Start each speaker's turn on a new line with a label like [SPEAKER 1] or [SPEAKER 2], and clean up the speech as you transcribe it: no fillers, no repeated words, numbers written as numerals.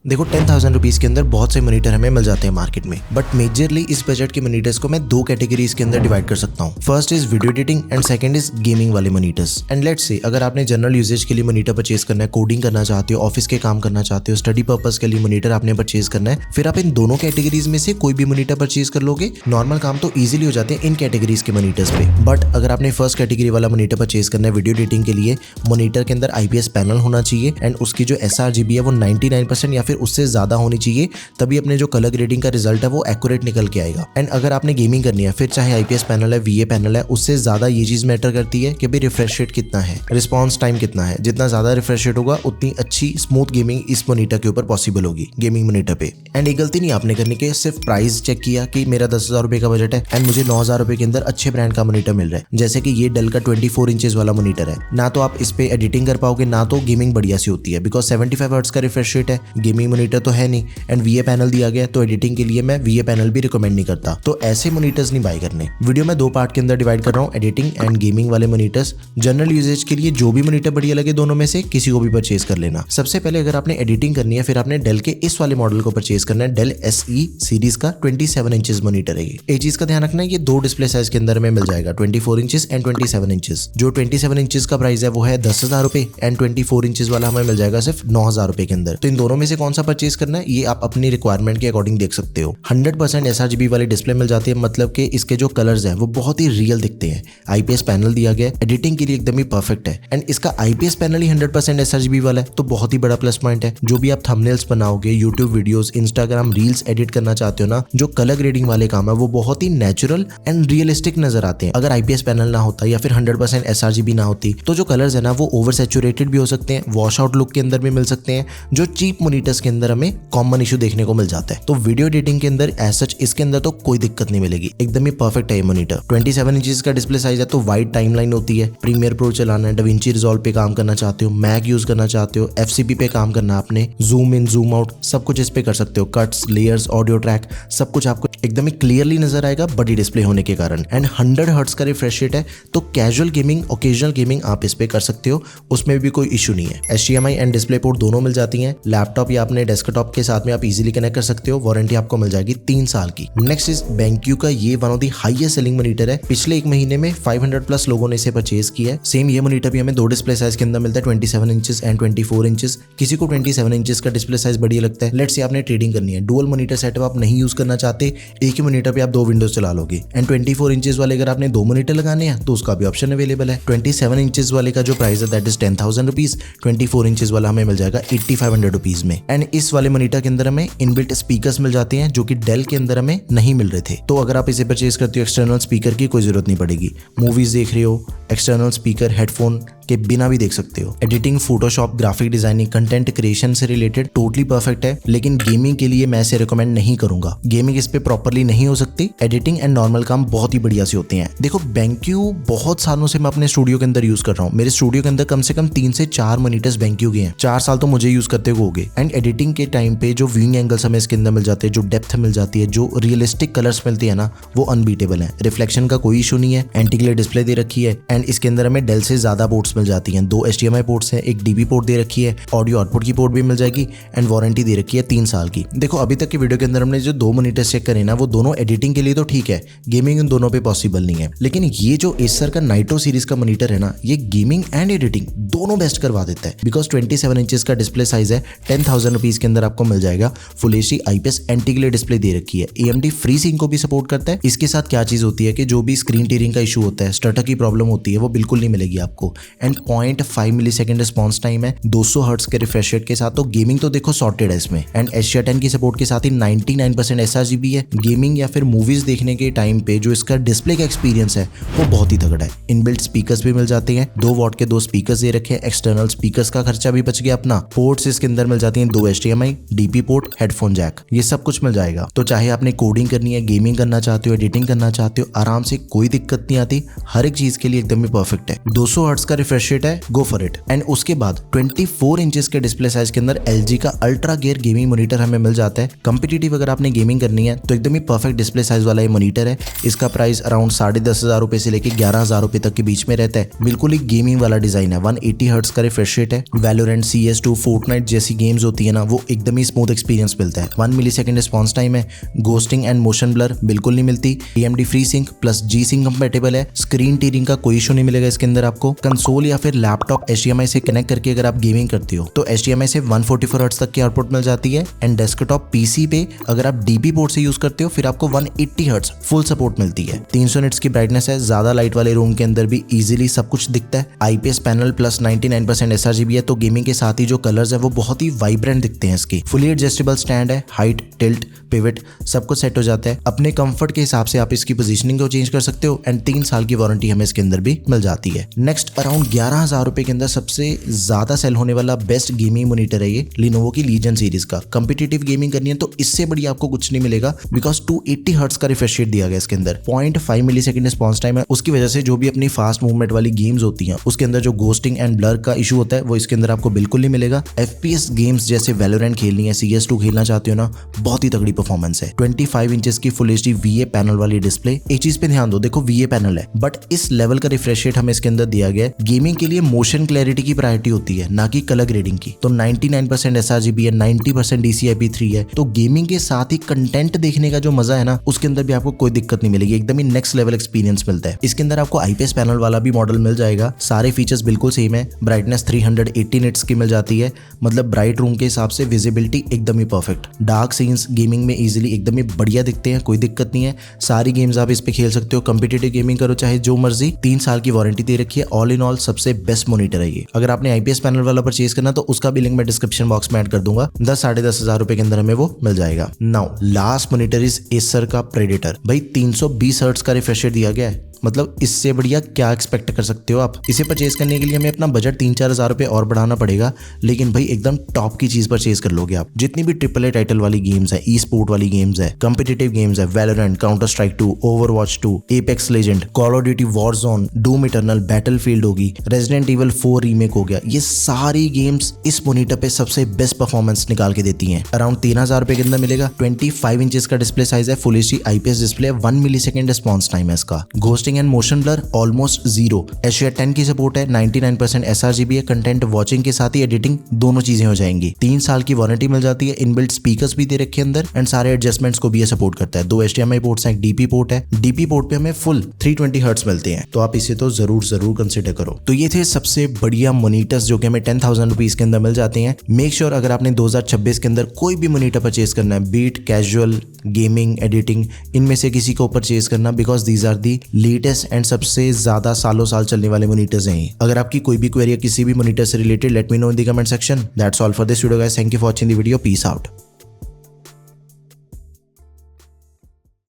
[SPEAKER 1] देखो 10,000 रुपीज के अंदर बहुत से मॉनिटर हमें मिल जाते हैं मार्केट में, बट मेजरली इस बजट के मॉनिटर्स को मैं दो कैटेगरीज के अंदर डिवाइड कर सकता हूँ। First is video editing and second is gaming वाले मॉनिटर्स। एंड लेट्स से अगर आपने जनरल यूजेज के लिए मॉनिटर परचेज करना है, कोडिंग करना चाहते हो, ऑफिस के काम करना चाहते हो, स्टडी पर्पस के लिए मॉनिटर आपने परचेज करना है, फिर आप इन दोनों कैटेगरीज में से कोई भी मॉनिटर परचेज कर लोगे। नॉर्मल काम तो इजीली हो जाते हैं इन कैटेगरीज के मॉनिटर्स पे। बट अगर आपने फर्स्ट कैटेगरी वाला मॉनिटर परचेज करना है वीडियो एडिटिंग के लिए, मॉनिटर के अंदर IPS पैनल होना चाहिए एंड उसकी जो sRGB है वो 99% या फिर उससे ज्यादा होनी चाहिए, तभी अपने जो कलर ग्रेडिंग का रिजल्ट है वो एक्यूरेट निकल के आएगा। एंड अगर आपने गेमिंग करनी है, फिर चाहे IPS पैनल है, VA पैनल है, उससे ज्यादा ये चीज मैटर करती है कि भाई रिफ्रेश रेट कितना है, रिस्पॉन्स टाइम कितना है। जितना ज्यादा रिफ्रेश रेट होगा उतनी अच्छी स्मूथ गेमिंग इस मॉनिटर के ऊपर पॉसिबल होगी, गेमिंग मॉनिटर पे। एंड एक गलती नहीं आपने करनी कि सिर्फ प्राइस चेक किया कि मेरा 10,000 रुपए का बजट है एंड मुझे 9,000 रुपए के अंदर अच्छे ब्रांड का मॉनिटर मिल रहा है। जैसे कि ये डेल का 24 इंचेस वाला मॉनिटर है, ना तो आप इस पे एडिटिंग कर पाओगे, ना तो गेमिंग बढ़िया सी होती है, बिकॉज 75 हर्ट्ज का रिफ्रेश रेट है, गेमिंग मॉनिटर तो है नहीं, एंड VA पैनल दिया गया तो एडिटिंग के लिए मैं VA पैनल भी रिकमेंड नहीं करता। तो ऐसे मॉनिटर्स नहीं बाय करने। वीडियो में दो पार्ट के अंदर डिवाइड कर रहा हूँ, एडिटिंग एंड गेमिंग वाले मॉनिटर्स। जनरल यूजेज के लिए जो भी मॉनिटर बढ़िया लगे दोनों में से किसी को भी परचेज कर लेना। सबसे पहले अगर आपने एडिटिंग करनी है, फिर आपने डेल के इस वाले मॉडल को परचेज करना है। डेल SE सीरीज का 27 इंचेस मॉनिटर है ये। एक चीज का ध्यान रखना है, ये दो डिस्प्ले साइज के अंदर में मिल जाएगा, 24 इंचेस एंड 27 इंचेस। जो 27 इंचेस का प्राइस है वो है 10,000 रुपए एंड 24 इंचेस वाला हमें मिल जाएगा सिर्फ 9,000 रुपए के अंदर। तो इन दोनों में से कौन सा परचेज करना है ये आप अपनी रिक्वायरमेंट के अकॉर्डिंग देख सकते हो। 100% sRGB वाली डिस्प्ले मिल जाती है, मतलब कि इसके जो कलर्स हैं वो बहुत ही रियल दिखते हैं। IPS पैनल दिया गया है, एडिटिंग के लिए एकदम ही परफेक्ट है। एंड इसका IPS पैनल ही 100% sRGB वाला है, तो बहुत ही बड़ा प्लस पॉइंट है। जो भी आप थंबनेल्स बनाओगे, YouTube videos, Instagram reels edit करना चाहते हो ना, जो कलर ग्रेडिंग वाले काम है वो बहुत ही नेचुरल एंड रियलिस्टिक नजर आते हैं। अगर IPS पैनल ना होता या फिर 100% sRGB ना होती तो जो कलर्स है ना वो ओवर सैचुरेटेड भी हो सकते हैं, वॉश आउट लुक के अंदर भी मिल सकते हैं, जो चीप मॉनिटर्स के अंदर हमें कॉमन इशू देखने को मिल जाता है। तो वीडियो एडिटिंग के अंदर एज सच इसके अंदर तो कोई दिक्कत नहीं मिलेगी, एकदम ही परफेक्ट है ये मॉनिटर। 27 इंचेस का डिस्प्ले साइज है, तो वाइड टाइमलाइन होती है। प्रीमियर प्रो चलाना है, DaVinci Resolve पे काम करना चाहते हो, मैक यूज करना चाहते हो, FCP पे काम करना है आपने, जूम इन जूम आउट सब कुछ इस पे कर सकते हो। कट्स, लेयर्स, ऑडियो ट्रैक सब कुछ आपको एकदम ही क्लियरली नजर आएगा बड़ी डिस्प्ले होने के कारण। एंड 100 हर्ट्ज का रिफ्रेश रेट है, तो कैजुअल गेमिंग, ओकेजनल गेमिंग आप इस पे कर सकते हो, उसमें भी कोई इशू नहीं है। HDMI एंड डिस्प्ले पोर्ट दोनों मिल जाती हैं। लैपटॉप या अपने डेस्कटॉप के साथ में आप इजीली कनेक्ट कर सकते हो। वारंटी आपको मिल जाएगी 3 साल की। नेक्स्ट इज BenQ का ये one of the highest selling monitor है। पिछले एक महीने में 500 प्लस लोगों ने इसे परचेज किया है। सेम ये मॉनिटर भी हमें दो डिस्प्ले साइज के अंदर मिलता है, 27 इंचेस एंड 24 इंचेस। किसी को 27 इंचेस का डिस्प्ले साइज बढ़िया लगता है। लेट्स से आपने ट्रेडिंग करनी है, डुअल मॉनिटर सेटअप आप नहीं यूज करना चाहते, एक ही मॉनिटर पे आप दो विंडोज चला लोगे। एंड 24 इंचेस वाले अगर आपने दो मॉनिटर लगाने हैं तो उसका भी ऑप्शन अवेलेबल है। 27 इंचेस वाले का जो प्राइस है दैट इज 10,000 रुपीज, 24 इंचेस वाला हमें मिल जाएगा 8,500 रुपीज में। एंड इस वाले मॉनिटर के अंदर हमें इनबिल्ट स्पीकर्स मिल जाते हैं, जो कि डेल के अंदर हमें नहीं मिल रहे थे। तो अगर आप इसे परचेज करते हो, एक्सटर्नल स्पीकर की कोई जरूरत नहीं पड़ेगी। मूवीज देख रहे हो, एक्सटर्नल स्पीकर, हेडफोन के बिना भी देख सकते हो। Editing, Photoshop, graphic designing, content creation से रिलेटेड टोटली परफेक्ट है, लेकिन गेमिंग के लिए मैं इसे रिकमेंड नहीं करूंगा। गेमिंग इस पे प्रॉपरली नहीं हो सकती। एडिटिंग एंड नॉर्मल काम बहुत ही बढ़िया से होते हैं। देखो BenQ बहुत सालों से मैं अपने स्टूडियो के अंदर यूज कर रहा हूँ। मेरे स्टूडियो के अंदर कम से कम 3 से 4 मॉनिटर्स BenQ के हैं। 4 साल तो मुझे यूज करते हुए हो गए। एंड एडिटिंग के टाइम पे जो व्यूइंग एंगल्स हमें इसके अंदर मिल जाते हैं, जो डेप्थ मिल जाती है, जो रियलिस्टिक कलर्स मिलती है ना, वो अनबीटेबल है। रिफ्लेक्शन का कोई इशू नहीं है। एंटी ग्लेयर डिस्प्ले दे रखी है एंड इसके अंदर हमें डेल से ज्यादा पोर्ट्स मिल जाती हैं। 2 HDMI पोर्ट्स हैं, एक DB पोर्ट दे रखी है, ऑडियो आउटपुट की पोर्ट भी मिल जाएगी एंड वारंटी दे रखी है 3 साल की। देखो अभी तक की वीडियो के अंदर हमने जो दो मॉनिटर्स चेक करे ना, वो दोनों एडिटिंग के लिए तो ठीक है, गेमिंग इन दोनों पे पॉसिबल नहीं है। लेकिन ये जो एसर का नाइट्रो सीरीज का मॉनिटर है ना, ये गेमिंग एंड एडिटिंग दोनों बेस्ट करवा देता है। बिकॉज 27 इंचेस का डिस्प्ले साइज है, 10,000 रुपीज के अंदर आपको मिल जाएगा। Full HD IPS anti glare display दे रखी है। AMD FreeSync को भी सपोर्ट करता है। इसके साथ क्या चीज होती है कि जो भी स्क्रीन टीयरिंग का इशू होता है, स्टटर की प्रॉब्लम होती है, वो बिल्कुल नहीं मिलेगी आपको। एंड 0.5 मिलीसेकंड रिस्पॉन्स टाइम है, 200 हर्ट्ज के रिफ्रेश रेट के साथ। तो गेमिंग तो देखो सॉर्टेड है इसमें। एंड Asia 10 की सपोर्ट के साथ ही 99% sRGB है। गेमिंग या फिर मूवीज देखने के टाइम पे जो इसका डिस्प्ले का एक्सपीरियंस है वो बहुत ही तगड़ा है। इनबिल्ट स्पीकर्स भी मिल जाते हैं, 2 वॉट के 2 स्पीकर्स दे रखे हैं। एक्सटर्नल स्पीकर्स का खर्चा भी बच गया अपना। पोर्ट्स इसके अंदर मिल जाती हैं, 2 HDMI, DP port, headphone jack, ये सब कुछ मिल जाएगा। तो चाहे आपने कोडिंग करनी है, गेमिंग करना चाहते हो, एडिटिंग करना चाहते हो, आराम से कोई दिक्कत नहीं आती। हर एक चीज के लिए एकदम ही परफेक्ट है। 200 हर्ट्ज का रिफ्रेश रिफ्रेश रेट है, गो फॉर इट। एंड उसके बाद 24 इंचेस के डिस्प्ले साइज के अंदर LG का अल्ट्रा गियर गेमिंग मॉनिटर हमें मिल जाता है। कॉम्पिटिटिव अगर आपने गेमिंग करनी है तो एकदम ही परफेक्ट डिस्प्ले साइज वाला ये मॉनिटर है। इसका प्राइस अराउंड 10,500 रुपए से लेकर 11,000 रुपए तक के बीच में रहता है। बिल्कुल ही गेमिंग वाला डिजाइन है। 180 हर्ट्ज का रिफ्रेश रेट है। वैलोरेंट, CS2, फोर्टनाइट जैसी गेम्स होती है ना, वो एकदम ही स्मूथ एक्सपीरियंस मिलता है। 1 मिलीसेकंड रिस्पॉन्स टाइम है। घोस्टिंग एंड मोशन ब्लर बिल्कुल नहीं मिलती। AMD free sync plus G sync compatible है। स्क्रीन टीयरिंग का कोई इशू नहीं मिलेगा इसके अंदर आपको। कंसोल या फिर लैपटॉप HDMI से कनेक्ट करके अगर आप गेमिंग करते हो तो HDMI से 144 हर्ट्ज तक की आउटपुट मिल जाती है। एंड डेस्कटॉप PC पे अगर आप DP पोर्ट से यूज करते हो फिर आपको 180 हर्ट्ज फुल सपोर्ट मिलती है। 300 निट्स की ब्राइटनेस है। ज्यादा लाइट वाले रूम के अंदर भी इजीली सब कुछ दिखता है। IPS पैनल प्लस 99% sRGB है, तो गेमिंग के साथ ही जो कलर्स है वो बहुत ही वाइब्रेंट दिखते हैं इसके। फुली एडजस्टेबल स्टैंड है। हाइट, टिल्ट, पिवट सब कुछ सेट हो जाता है। अपने कंफर्ट के हिसाब से आप इसकी पोजीशनिंग को चेंज कर सकते हो। एंड 3 साल की वारंटी हमें इसके अंदर भी मिल जाती है। नेक्स्ट अराउंड 11,000 रुपए के अंदर सबसे ज्यादा सेल होने वाला बेस्ट गेमिंग मॉनिटर है ये Lenovo की लीजन सीरीज का। कंपिटिटिव गेमिंग करनी है तो इससे बढ़िया आपको कुछ नहीं मिलेगा, बिकॉज 280 हर्ट्ज का रिफ्रेश रेट दिया गया इसके अंदर। 0.5 मिलीसेकंड रिस्पॉन्स टाइम है। उसकी वजह से जो भी अपनी फास्ट मूवमेंट वाली गेम्स होती हैं उसके अंदर जो घोस्टिंग एंड ब्लर का इशू होता है वो इसके अंदर आपको बिल्कुल नहीं मिलेगा। FPS गेम्स जैसे वैलोरेंट खेलनी है, CS2 खेलना चाहते हो ना, बहुत ही तगड़ी परफॉर्मेंस है। 25 इंचेस की फुल HD VA पैनल वाली डिस्प्ले। एक चीज पे ध्यान दो, देखो VA पैनल है बट इस लेवल का रिफ्रेश रेट हमें इसके अंदर दिया गया है। गेमिंग के लिए मोशन क्लैरिटी की प्रायोरिटी होती है, ना कि कलर ग्रेडिंग की। तो 99% sRGB है, 90% DCI-P3 है। तो गेमिंग के साथ ही कंटेंट देखने का जो मजा है ना, उसके अंदर भी आपको कोई दिक्कत नहीं मिलेगी। एकदम ही नेक्स्ट लेवल एक्सपीरियंस मिलता है। इसके अंदर आपको IPS पैनल वाला भी मॉडल मिल जाएगा। सारे फीचर्स बिल्कुल सेम है। ब्राइटनेस 380 निट्स की मिल जाती है, मतलब ब्राइट रूम के हिसाब से विजिबिलिटी एकदम ही परफेक्ट। डार्क सीन्स गेमिंग में इजीली एकदम ही बढ़िया दिखते हैं, कोई दिक्कत नहीं है। सारी गेम्स आप इस पे खेल सकते हो। कंपिटिटिव गेमिंग करो चाहे जो मर्जी। 3 साल की वारंटी दे रखी है। ऑल इन ऑल सबसे बेस्ट मॉनिटर है ये। अगर आपने IPS पैनल वाला परचेज करना तो उसका भी लिंक मैं डिस्क्रिप्शन बॉक्स में ऐड कर दूंगा। 10,000-10,500 रुपए के अंदर हमें वो मिल जाएगा। Now last monitor is Acer का प्रेडेटर। भाई 320 हर्ट्ज का रिफ्रेश रेट दिया गया है, मतलब इससे बढ़िया क्या एक्सपेक्ट कर सकते हो आप। इसे परचेज करने के लिए हमें अपना बजट 3-4 हज़ार रुपए और बढ़ाना पड़ेगा, लेकिन भाई एकदम टॉप की चीज परचेज कर लोगे आप। जितनी भी AAA टाइटल वाली गेम्स है, ई स्पोर्ट वाली गेम्स है, कॉम्पिटिटिव गेम्स है, Valorant, counter strike 2, Overwatch 2, apex legend, call of duty Warzone, Doom eternal, battlefield होगी, रेजिडेंट इविल 4 रीमेक हो गया, ये सारी गेम्स इस मॉनिटर पे सबसे बेस्ट परफॉर्मेंस निकाल के देती हैं। अराउंड 3,000 रुपए के अंदर मिलेगा। 25 इंचेस का डिस्प्ले साइज है। Full HD IPS display, 1 millisecond response time है इसका। Ghosting and motion blur almost 0। HDR 10 की सपोर्ट है। 99% sRGB है। कंटेंट वॉचिंग के साथ ही एडिटिंग दोनों चीजें हो जाएंगी। 3 साल की वारंटी मिल जाती है। इनबिल्ट स्पीकर्स भी दे रखे अंदर एंड सारे एडजस्टमेंट्स को भी ये सपोर्ट करता है। 2 HDMI पोर्ट्स हैं, एक DP पोर्ट है। DP पोर्ट पे हमें फुल 320 हर्ट्ज मिलते हैं, तो आप इसे तो जरूर कंसिडर करो। तो ये थे सबसे बढ़िया मॉनिटर्स जो कि हमें 10,000 रुपीज के अंदर मिल जाते हैं। मेक श्योर अगर आपने 2026 के अंदर कोई भी मॉनिटर परचेज करना है, बीट, कैजुअल, गेमिंग, एडिटिंग, इनमें से किसी को परचेज करना, because these are the latest and सबसे ज्यादा सालों साल चलने वाले मॉनिटर्स हैं। अगर आपकी कोई भी क्वेरी है किसी भी मॉनिटर से related, let me know in the comment section. That's all for this video guys. Thank you for watching the video. Peace out.